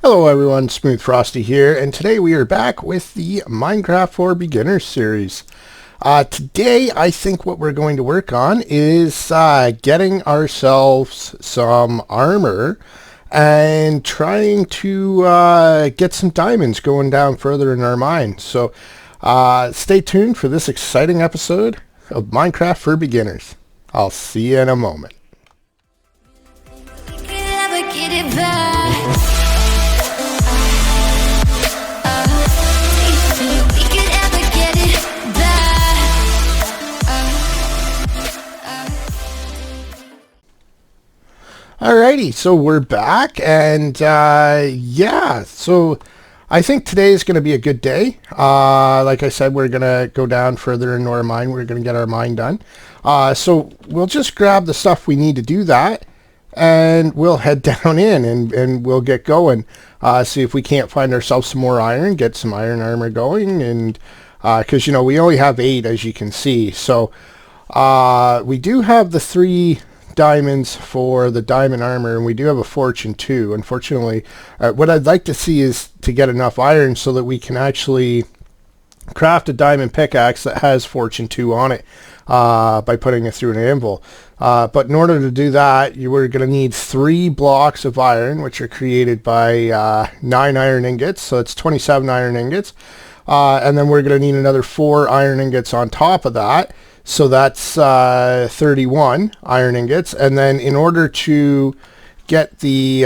Hello everyone, Smooth Frosty here, and today we are back with the Minecraft for Beginners series. Today I think what we're going to work on is getting ourselves some armor and trying to get some diamonds going down further in our mine. So stay tuned for this exciting episode of Minecraft for Beginners. I'll see you in a moment. Alrighty, so we're back, and so I think today is going to be a good day. Like I said, we're going to go down further into our mine. We're going to get our mine done. So we'll just grab the stuff we need to do that, and we'll head down in, and we'll get going. See if we can't find ourselves some more iron, get some iron armor going, and because, we only have 8, as you can see. So we do have the 3 diamonds for the diamond armor, and we do have a fortune too. Unfortunately, what I'd like to see is to get enough iron so that we can actually craft a diamond pickaxe that has fortune 2 on it by putting it through an anvil. But in order to do that, we're going to need 3 blocks of iron, which are created by 9 iron ingots, so it's 27 iron ingots, and then we're going to need another 4 iron ingots on top of that. So that's 31 iron ingots, and then in order to get the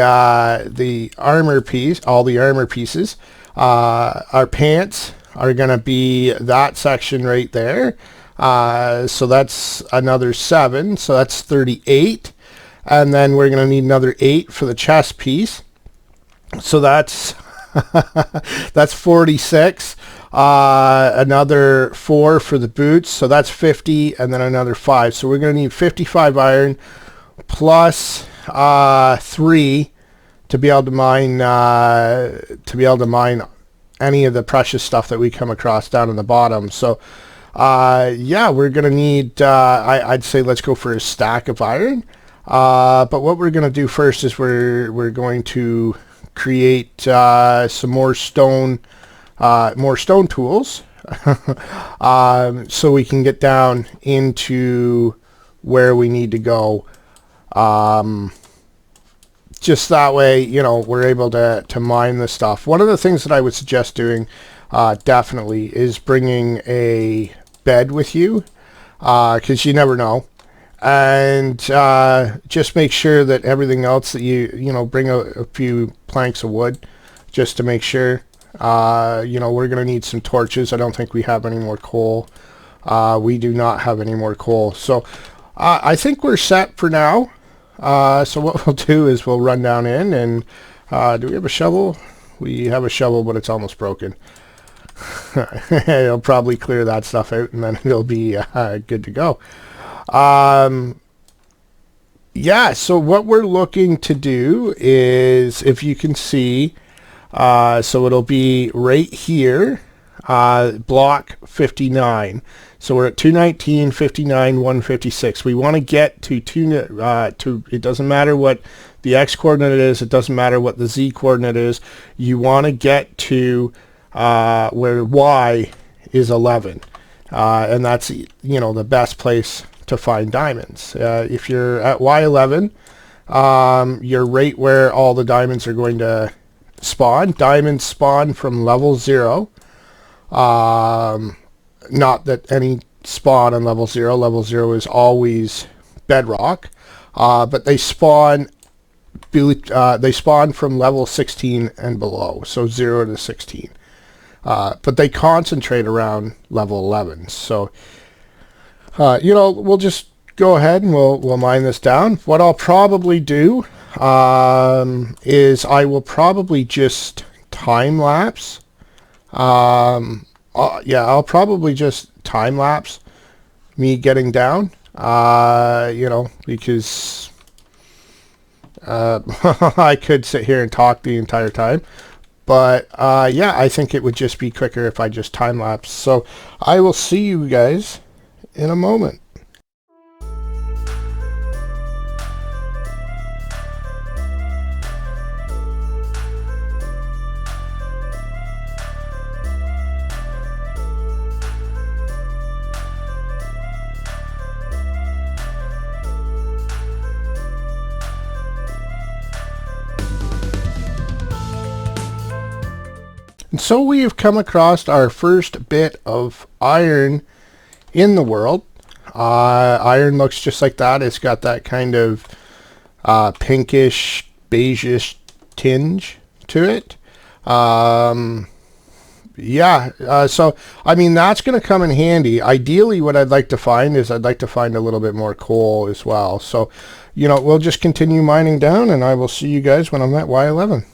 armor piece, all the armor pieces, our pants are going to be that section right there. So that's another 7, so that's 38, and then we're going to need another 8 for the chest piece. So that's that's 46. Another 4 for the boots, so that's 50, and then another 5. So we're going to need 55 iron plus 3 to be able to mine any of the precious stuff that we come across down in the bottom. So we're going to need I'd say let's go for a stack of iron. But what we're going to do first is we're going to create some more stone tools so we can get down into where we need to go. Just that way, we're able to mine the stuff. One of the things that I would suggest doing definitely is bringing a bed with you, because you never know. And just make sure that everything else that you bring a few planks of wood just to make sure. We're going to need some torches. I don't think we have any more coal. We do not have any more coal. So I think we're set for now. So what we'll do is we'll run down in and do we have a shovel? We have a shovel, but it's almost broken. It'll probably clear that stuff out, and then it'll be good to go. So what we're looking to do is, if you can see, so it'll be right here, block 59. So we're at 219, 59, 156. We want to get to it doesn't matter what the x coordinate is, it doesn't matter what the z coordinate is. You want to get to where y is 11, and that's the best place to find diamonds. If you're at y11, you're right where all the diamonds are going to spawn. Diamonds spawn from level 0. Not that any spawn on level 0. Level 0 is always bedrock. But they spawn from level 16 and below, so 0 to 16. But they concentrate around level 11. So we'll just go ahead and we'll mine this down. What I'll probably do is I will probably just time lapse. I'll probably just time lapse me getting down. Because I could sit here and talk the entire time. But I think it would just be quicker if I just time lapse. So I will see you guys in a moment. And so we have come across our first bit of iron in the world. Iron looks just like that. It's got that kind of pinkish, beigeish tinge to it. So I mean, that's going to come in handy. Ideally, what I'd like to find is I'd like to find a little bit more coal as well. So, we'll just continue mining down, and I will see you guys when I'm at Y11.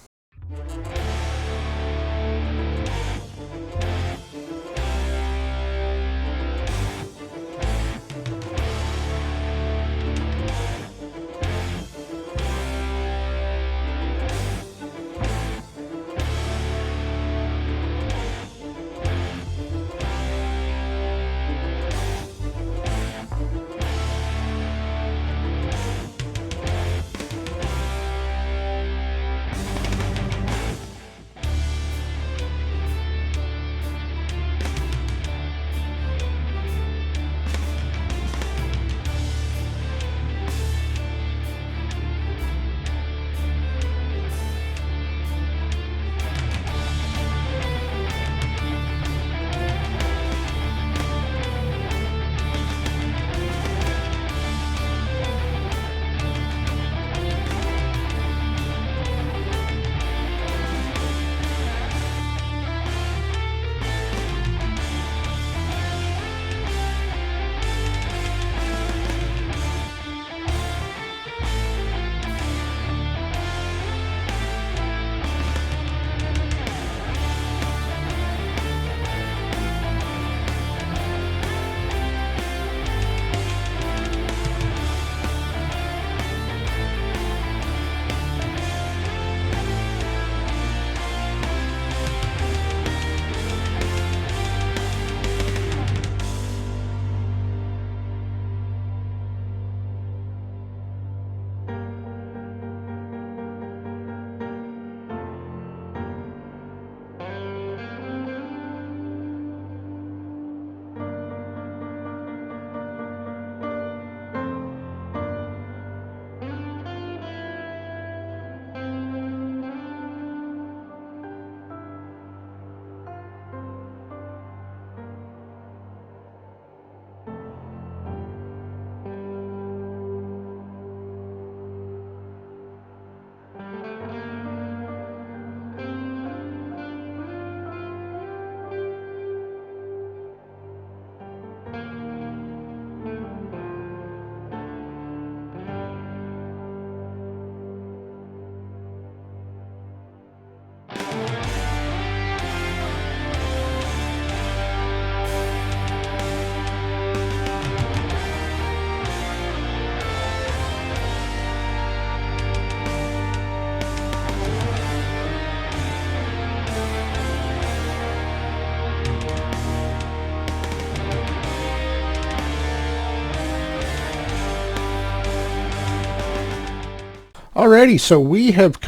Alrighty, so we have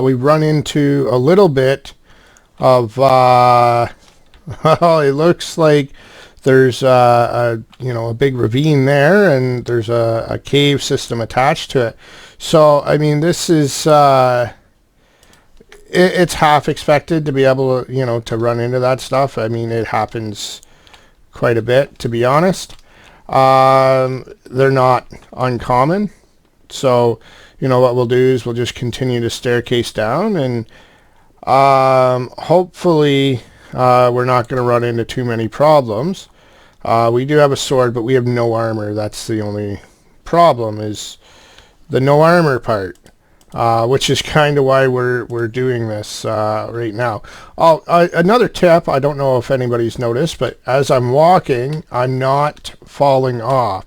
we've run into a little bit of, well, it looks like there's a big ravine there, and there's a cave system attached to it. So, I mean, this is, it's half expected to be able to, to run into that stuff. I mean, it happens quite a bit, to be honest. They're not uncommon. So, what we'll do is we'll just continue to staircase down, and hopefully we're not going to run into too many problems. We do have a sword, but we have no armor. That's the only problem, is the no armor part, which is kind of why we're doing this right now. Another tip, I don't know if anybody's noticed, but as I'm walking, I'm not falling off.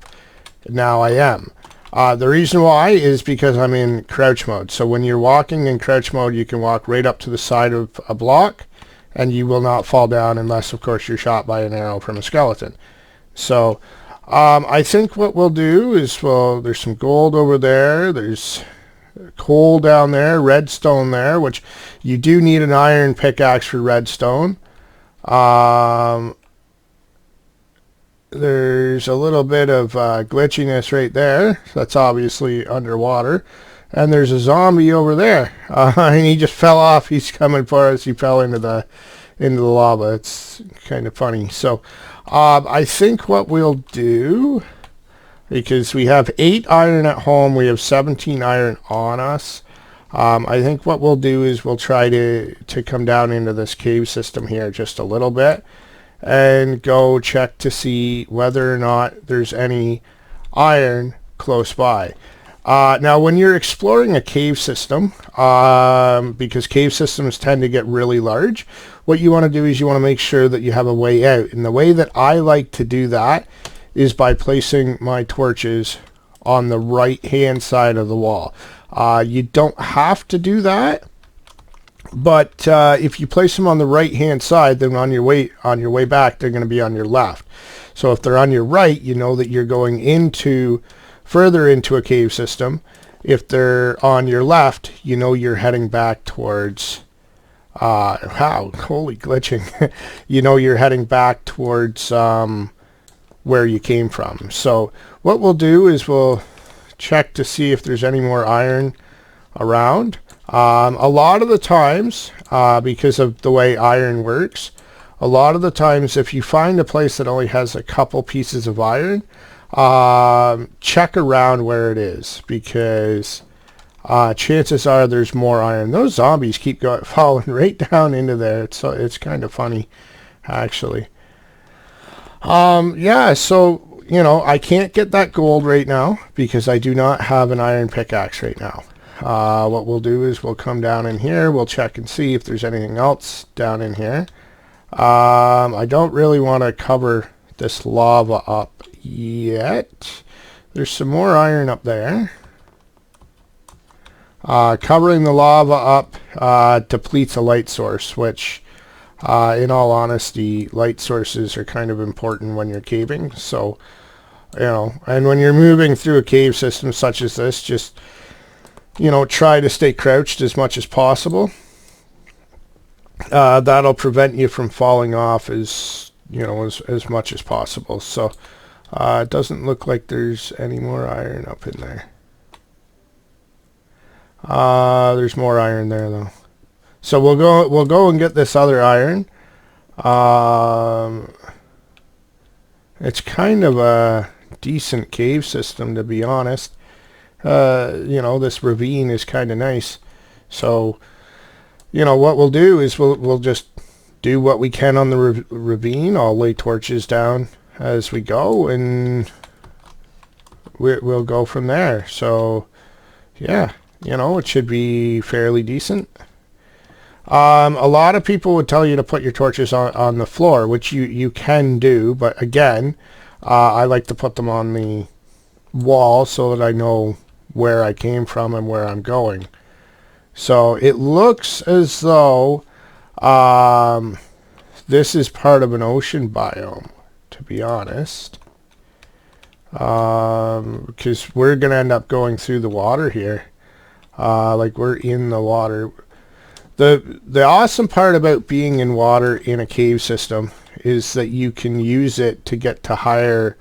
Now I am. The reason why is because I'm in crouch mode. So when you're walking in crouch mode, you can walk right up to the side of a block, and you will not fall down unless, of course, you're shot by an arrow from a skeleton. So I think what we'll do is, there's some gold over there. There's coal down there, redstone there, which you do need an iron pickaxe for redstone. There's a little bit of glitchiness right there. That's obviously underwater. And there's a zombie over there, and he just fell off. He's coming for us. He fell into the lava. It's kind of funny. So I think what we'll do, because we have 8 iron at home, we have 17 iron on us. I think what we'll do is we'll try to come down into this cave system here just a little bit and go check to see whether or not there's any iron close by. Now, when you're exploring a cave system, because cave systems tend to get really large, what you want to do is you want to make sure that you have a way out. And the way that I like to do that is by placing my torches on the right-hand side of the wall. You don't have to do that, but if you place them on the right-hand side, then on your way back, they're going to be on your left. So if they're on your right, you know that you're going further into a cave system. If they're on your left, you know you're heading back towards holy glitching. You know you're heading back towards where you came from. So what we'll do is we'll check to see if there's any more iron around. A lot of the times, because of the way iron works, a lot of the times if you find a place that only has a couple pieces of iron, check around where it is, because chances are there's more iron. Those zombies keep falling right down into there. It's kind of funny, actually. Yeah, so you know, I can't get that gold right now because I do not have an iron pickaxe right now. What we'll do is we'll come down in here, we'll check and see if there's anything else down in here. I don't really want to cover this lava up yet. There's some more iron up there. Covering the lava up depletes a light source, which in all honesty, light sources are kind of important when you're caving. So, you know, and when you're moving through a cave system such as this, just, you know, try to stay crouched as much as possible. That'll prevent you from falling off as much as possible. So it doesn't look like there's any more iron up in there. There's more iron there though. So we'll go and get this other iron. It's kind of a decent cave system, to be honest. You know, this ravine is kind of nice. So, you know, what we'll do is we'll just do what we can on the ravine. I'll lay torches down as we go, and we'll go from there. So, yeah, you know, it should be fairly decent. A lot of people would tell you to put your torches on the floor, which you can do, but again, I like to put them on the wall so that I know where I came from and where I'm going. So it looks as though this is part of an ocean biome, to be honest, because we're going to end up going through the water here, like we're in the water. The awesome part about being in water in a cave system is that you can use it to get to higher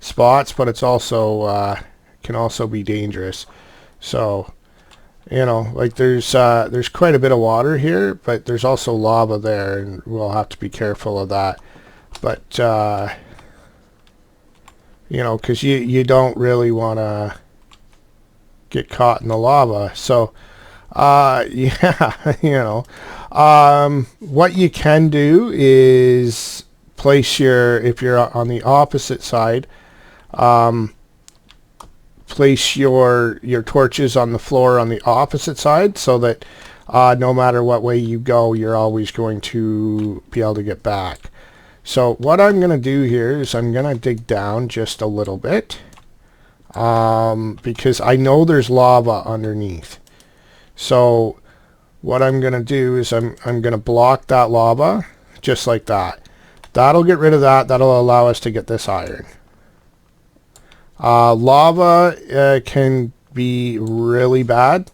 spots, but it's also can also be dangerous. So, you know, like there's quite a bit of water here, but there's also lava there, and we'll have to be careful of that. But you know, because you don't really want to get caught in the lava. So yeah, you know, what you can do is place if you're on the opposite side, place your torches on the floor on the opposite side, so that no matter what way you go, you're always going to be able to get back. So what I'm going to do here is I'm going to dig down just a little bit, because I know there's lava underneath. So what I'm going to do is I'm going to block that lava just like that. That'll get rid of that. That'll allow us to get this iron. Lava can be really bad.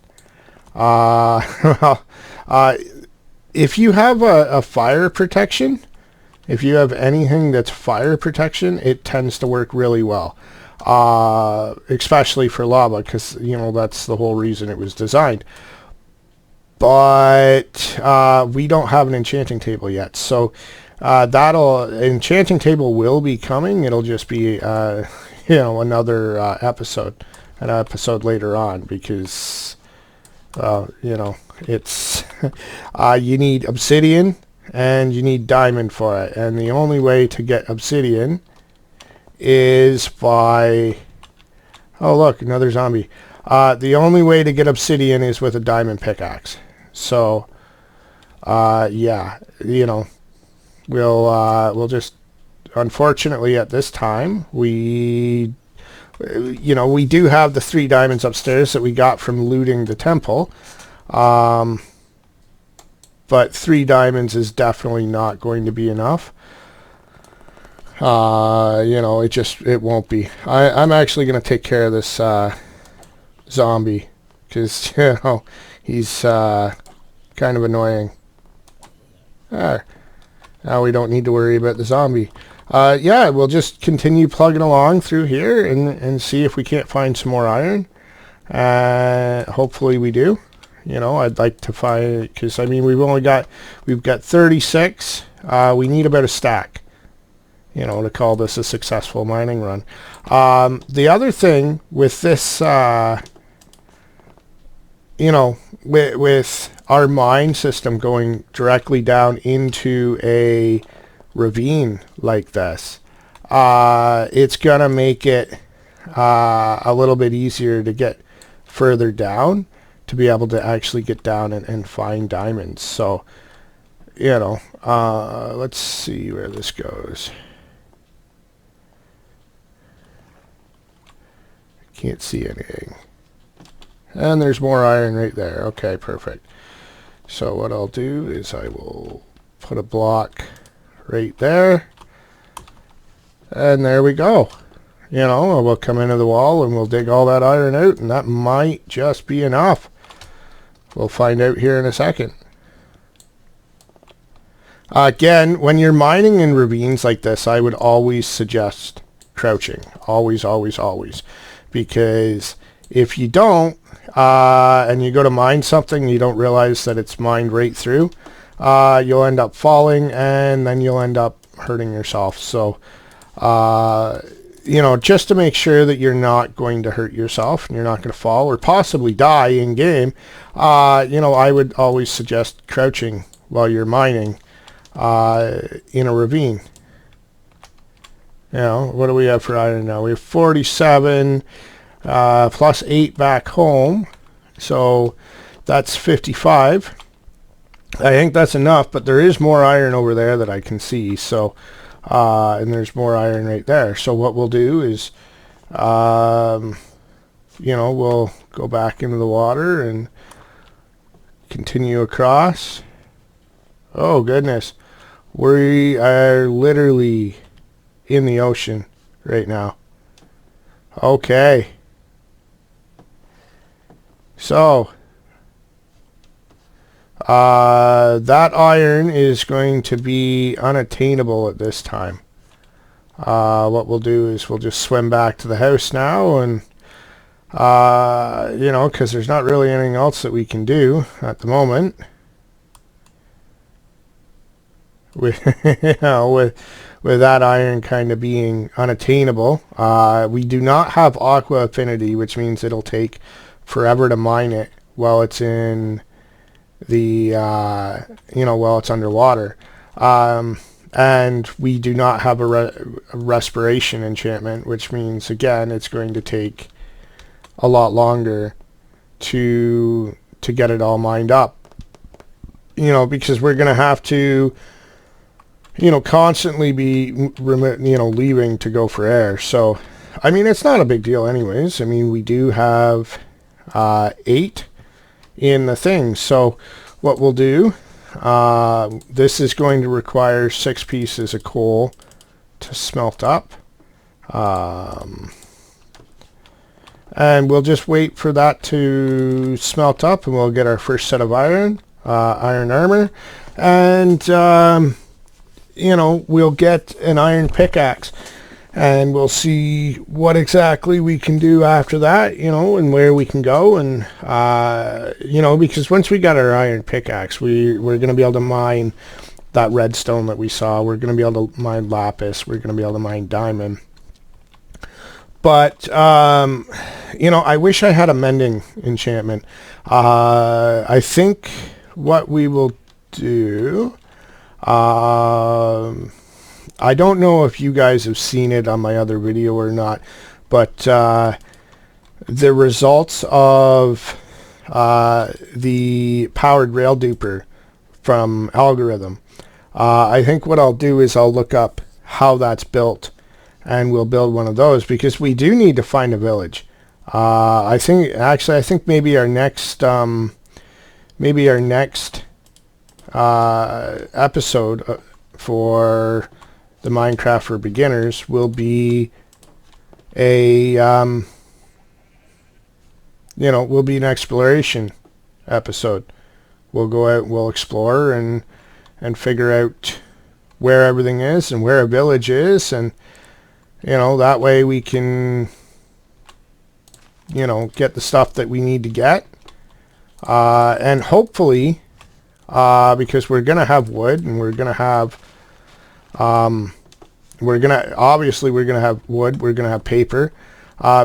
If you have a fire protection, if you have anything that's fire protection, it tends to work really well. especially for lava, because, you know, that's the whole reason it was designed. But we don't have an enchanting table yet, so enchanting table will be coming. It'll just be you know, another episode, an episode later on, because you know, it's you need obsidian and you need diamond for it, and the only way to get obsidian is by, oh look, another zombie. The only way to get obsidian is with a diamond pickaxe. So yeah, you know, we'll just, unfortunately at this time, you know, we do have the 3 diamonds upstairs that we got from looting the temple, but 3 diamonds is definitely not going to be enough. You know, it won't be. I'm actually going to take care of this zombie, because, you know, he's kind of annoying. There. Now we don't need to worry about the zombie. Yeah, we'll just continue plugging along through here and see if we can't find some more iron. Hopefully we do. You know, I'd like to find, because I mean, we've got 36. We need about a stack, you know, to call this a successful mining run. The other thing with this, you know, with our mine system going directly down into a ravine like this, it's gonna make it a little bit easier to get further down, to be able to actually get down and find diamonds. So, you know, let's see where this goes. Can't see anything. And there's more iron right there. Okay, perfect. So what I'll do is I will put a block right there. And there we go. You know, we'll come into the wall and we'll dig all that iron out, and that might just be enough. We'll find out here in a second. Again, when you're mining in ravines like this, I would always suggest crouching. Always, always, always. Because if you don't, and you go to mine something, you don't realize that it's mined right through, you'll end up falling, and then you'll end up hurting yourself. So, you know, just to make sure that you're not going to hurt yourself and you're not going to fall or possibly die in game, you know, I would always suggest crouching while you're mining in a ravine. You know, what do we have for iron now? We have 47 plus 8 back home, so that's 55. I think that's enough, but there is more iron over there that I can see. So, and there's more iron right there. So what we'll do is, you know, we'll go back into the water and continue across. Oh goodness, we are literally in the ocean right now. Okay. So, that iron is going to be unattainable at this time. What we'll do is we'll just swim back to the house now, and, you know, because there's not really anything else that we can do at the moment. With, you know, with that iron kind of being unattainable. We do not have aqua affinity, which means it'll take forever to mine it while it's in the, you know, while it's underwater. And we do not have a respiration enchantment, which means, again, it's going to take a lot longer to get it all mined up. You know, because we're going to have to, you know, constantly be, you know, leaving to go for air. So, I mean, it's not a big deal anyways. I mean, we do have 8 in the thing. So what we'll do, this is going to require 6 pieces of coal to smelt up. And we'll just wait for that to smelt up, and we'll get our first set of iron armor. And, you know, we'll get an iron pickaxe. and we'll see what exactly we can do after that, you know, and where we can go. And you know, because once we got our iron pickaxe, we're going to be able to mine that redstone that we saw. We're going to be able to mine lapis. We're going to be able to mine diamond. But you know, I wish I had a mending enchantment. I think what we will do, I don't know if you guys have seen it on my other video or not, but the results of the powered rail duper from Algorithm, I think what I'll do is I'll look up how that's built, and we'll build one of those, because we do need to find a village. I think maybe our next episode for the Minecraft for Beginners will be a you know, will be an exploration episode. We'll go out, we'll explore and figure out where everything is and where a village is, and you know, that way we can, you know, get the stuff that we need to get, and hopefully, because we're gonna have wood, and we're gonna have we're gonna have wood, we're gonna have paper,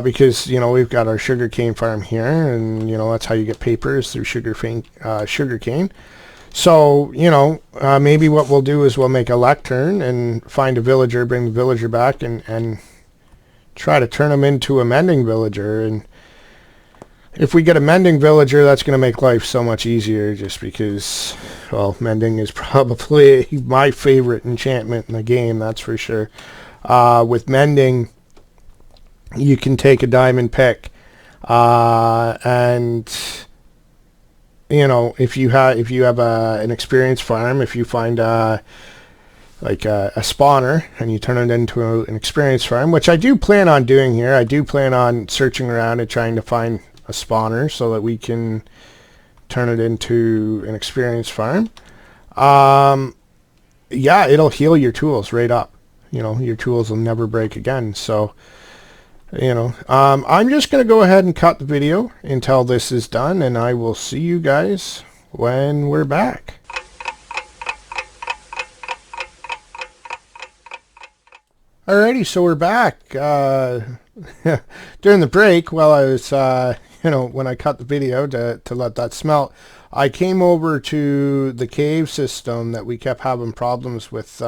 because you know, we've got our sugarcane farm here, and you know, that's how you get papers, through sugarcane. So you know, maybe what we'll do is we'll make a lectern and find a villager, bring the villager back, and try to turn him into a mending villager. And if we get a mending villager, that's going to make life so much easier, just because, well, mending is probably my favorite enchantment in the game, that's for sure. With mending, you can take a diamond pick, and you know, if you have an experienced farm, if you find like a spawner and you turn it into an experienced farm, which I do plan on doing here. I do plan on searching around and trying to find a spawner so that we can turn it into an experienced farm. Yeah, it'll heal your tools right up. You know, your tools will never break again. So, you know, I'm just going to go ahead and cut the video until this is done, and I will see you guys when we're back. Alrighty, so we're back. During the break, while I was, you know, when I cut the video to let that smelt, I came over to the cave system that we kept having problems with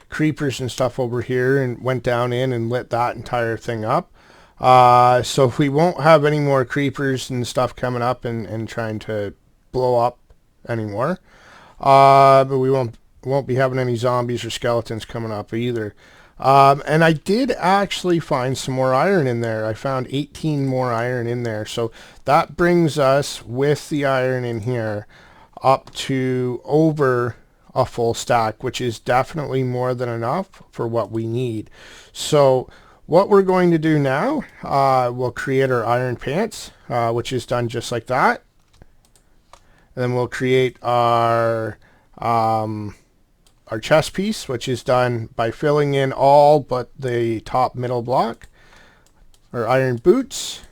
creepers and stuff over here, and went down in and lit that entire thing up. So we won't have any more creepers and stuff coming up and trying to blow up anymore. But we won't be having any zombies or skeletons coming up either. And I did actually find some more iron in there. I found 18 more iron in there. So that brings us, with the iron in here, up to over a full stack, which is definitely more than enough for what we need. So what we're going to do now, we'll create our iron pants, which is done just like that. And then we'll create our chest piece, which is done by filling in all but the top middle block. Our iron boots.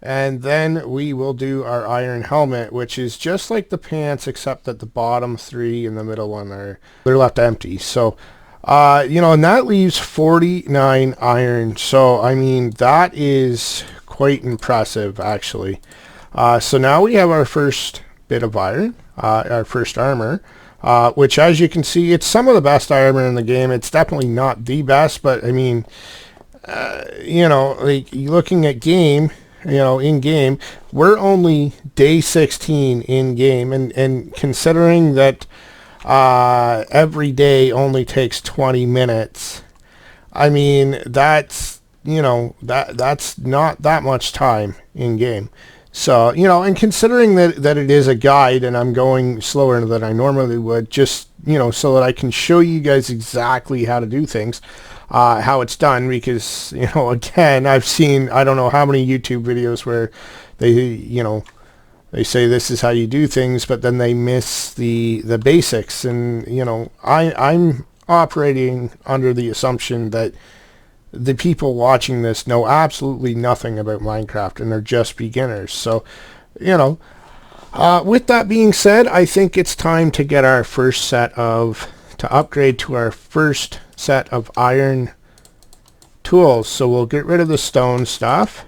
And then we will do our iron helmet, which is just like the pants, except that the bottom three and the middle one they're left empty. So, you know, and that leaves 49 iron. So, I mean, that is quite impressive, actually. So now we have our first bit of iron, our first armor, which, as you can see, it's some of the best armor in the game. It's definitely not the best, but I mean, you know, like looking at game, you know, in game, we're only day 16 in game, and considering that every day only takes 20 minutes, I mean, that's, you know, that's not that much time in game. So, you know, and considering that it is a guide and I'm going slower than I normally would, just, you know, so that I can show you guys exactly how to do things, how it's done, because, you know, again, I've seen, I don't know how many YouTube videos where they, you know, they say this is how you do things, but then they miss the basics. And, you know, I'm operating under the assumption that the people watching this know absolutely nothing about Minecraft and they're just beginners. So, with that being said, I think it's time to get our first to upgrade to our first set of iron tools. So we'll get rid of the stone stuff.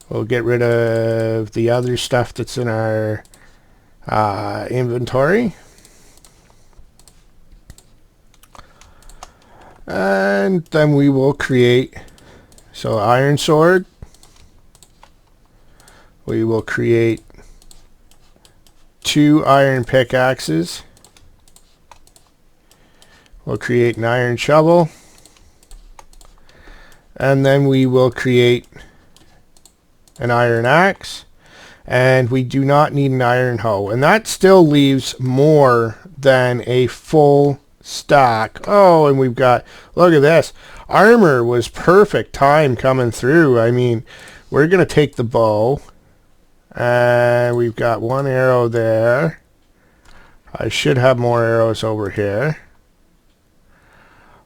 We'll get rid of the other stuff that's in our inventory. And then we will create, so iron sword. We will create 2 iron pickaxes. We'll create an iron shovel. And then we will create an iron axe. And we do not need an iron hoe. And that still leaves more than a full stack. Oh, and we've got, look at this. Armor was perfect time coming through. I mean, we're going to take the bow. And we've got 1 arrow there. I should have more arrows over here.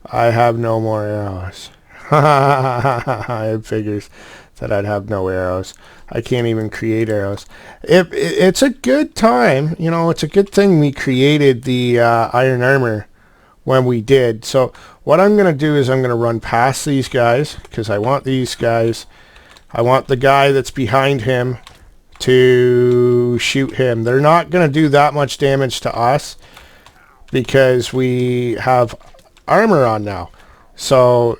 I have no more arrows. I had figures that I'd have no arrows. I can't even create arrows. It's a good time. It's a good thing we created the iron armor when we did. So what I'm going to do is I'm going to run past these guys because I want these guys. I want the guy that's behind him to shoot him. They're not going to do that much damage to us because we have armor on now. So,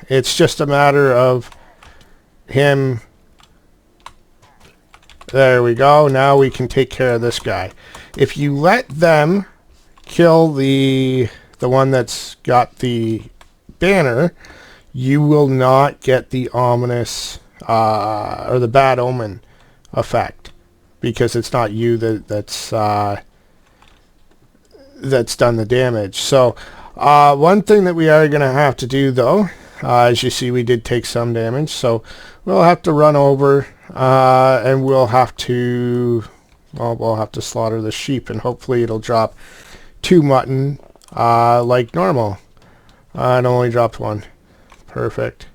it's just a matter of him. There we go. Now we can take care of this guy. If you let them kill the one that's got the banner, you will not get the ominous or the bad omen effect because it's not you that's done the damage. So one thing that we are going to have to do though, as you see, we did take some damage, so we'll have to run over and we'll have to slaughter the sheep, and hopefully it'll drop 2 mutton like normal. It only dropped 1. Perfect.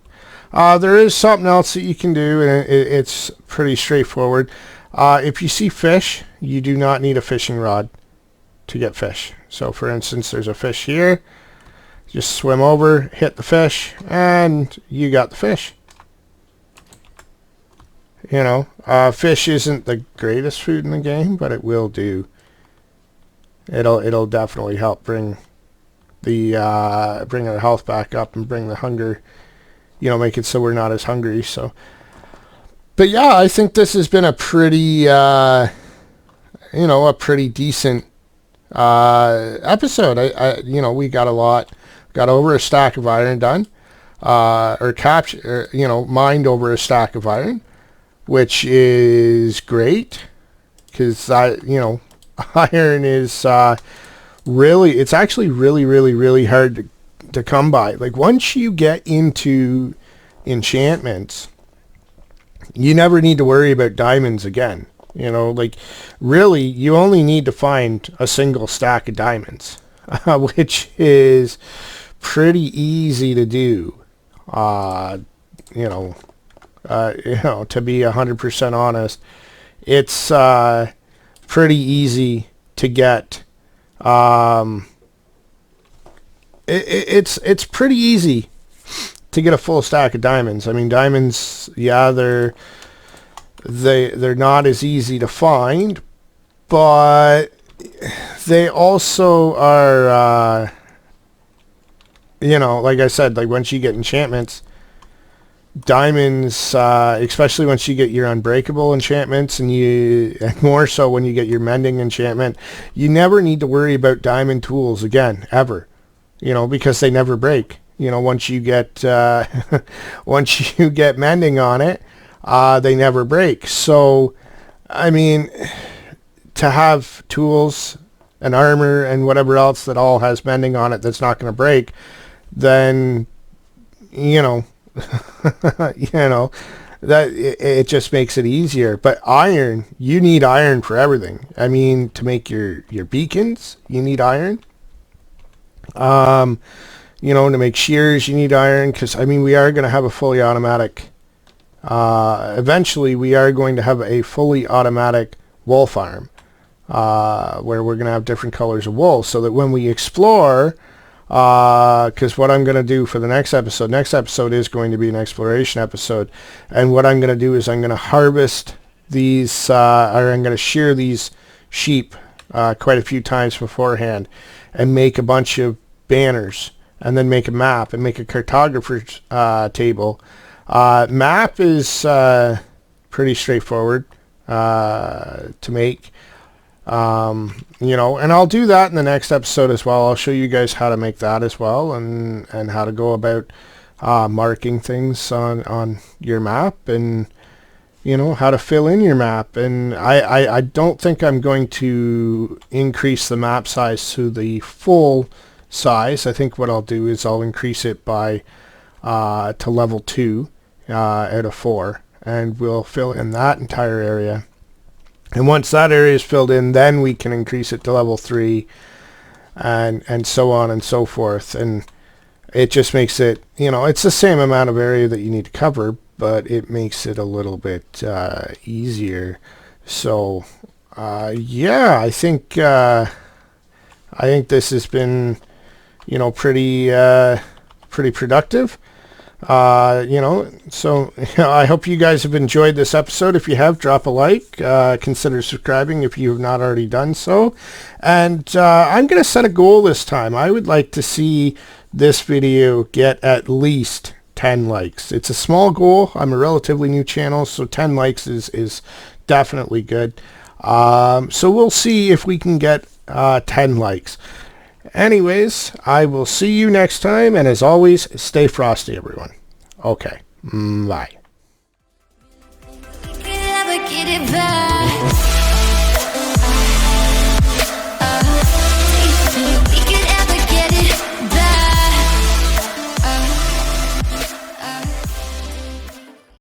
There is something else that you can do, and it's pretty straightforward. If you see fish, you do not need a fishing rod to get fish. So for instance, there's a fish here. Just swim over, hit the fish, and you got the fish. Fish isn't the greatest food in the game, but it will do. It'll definitely help bring our health back up and bring the hunger, make it so we're not as hungry. So, but yeah, I think this has been a pretty, a pretty decent episode. We got over a stack of iron done, mined over a stack of iron, which is great because iron is it's actually really hard to come by. Like once you get into enchantments, you never need to worry about diamonds again. Really you only need to find a single stack of diamonds, which is pretty easy to do. To be 100% honest, it's pretty easy to get. It's pretty easy to get a full stack of diamonds. I mean, diamonds, yeah, they're not as easy to find, but they also are, like I said, like once you get enchantments, diamonds, especially once you get your unbreakable enchantments, and more so when you get your mending enchantment, you never need to worry about diamond tools again, ever, because they never break. Once you get once you get mending on it, they never break. So, I mean, to have tools and armor and whatever else that all has mending on it that's not going to break, then, that it just makes it easier. But iron, you need iron for everything. I mean, to make your beacons, you need iron. To make shears, you need iron, because, I mean, we are going to have a fully automatic, eventually we are going to have a fully automatic wool farm, where we're going to have different colors of wool, so that when we explore, because what I'm going to do for the next episode is going to be an exploration episode, and what I'm going to do is I'm going to harvest these, or I'm going to shear these sheep quite a few times beforehand, and make a bunch of banners, and then make a map and make a cartographer's table. Map is pretty straightforward to make. And I'll do that in the next episode as well. I'll show you guys how to make that as well, and how to go about marking things on your map, and how to fill in your map. And I don't think I'm going to increase the map size to the full size. I think what I'll do is I'll increase it by to level 2 out of 4, and we'll fill in that entire area. And once that area is filled in, then we can increase it to level 3, and so on and so forth. And it just makes it, it's the same amount of area that you need to cover, but it makes it a little bit easier. So yeah, I think this has been pretty productive. So I hope you guys have enjoyed this episode. If you have, drop a like, consider subscribing if you have not already done so. And I'm going to set a goal this time. I would like to see this video get at least 10 likes. It's a small goal. I'm a relatively new channel, so 10 likes is definitely good. So we'll see if we can get 10 likes. Anyways, I will see you next time, and as always, stay frosty, everyone. Okay, bye.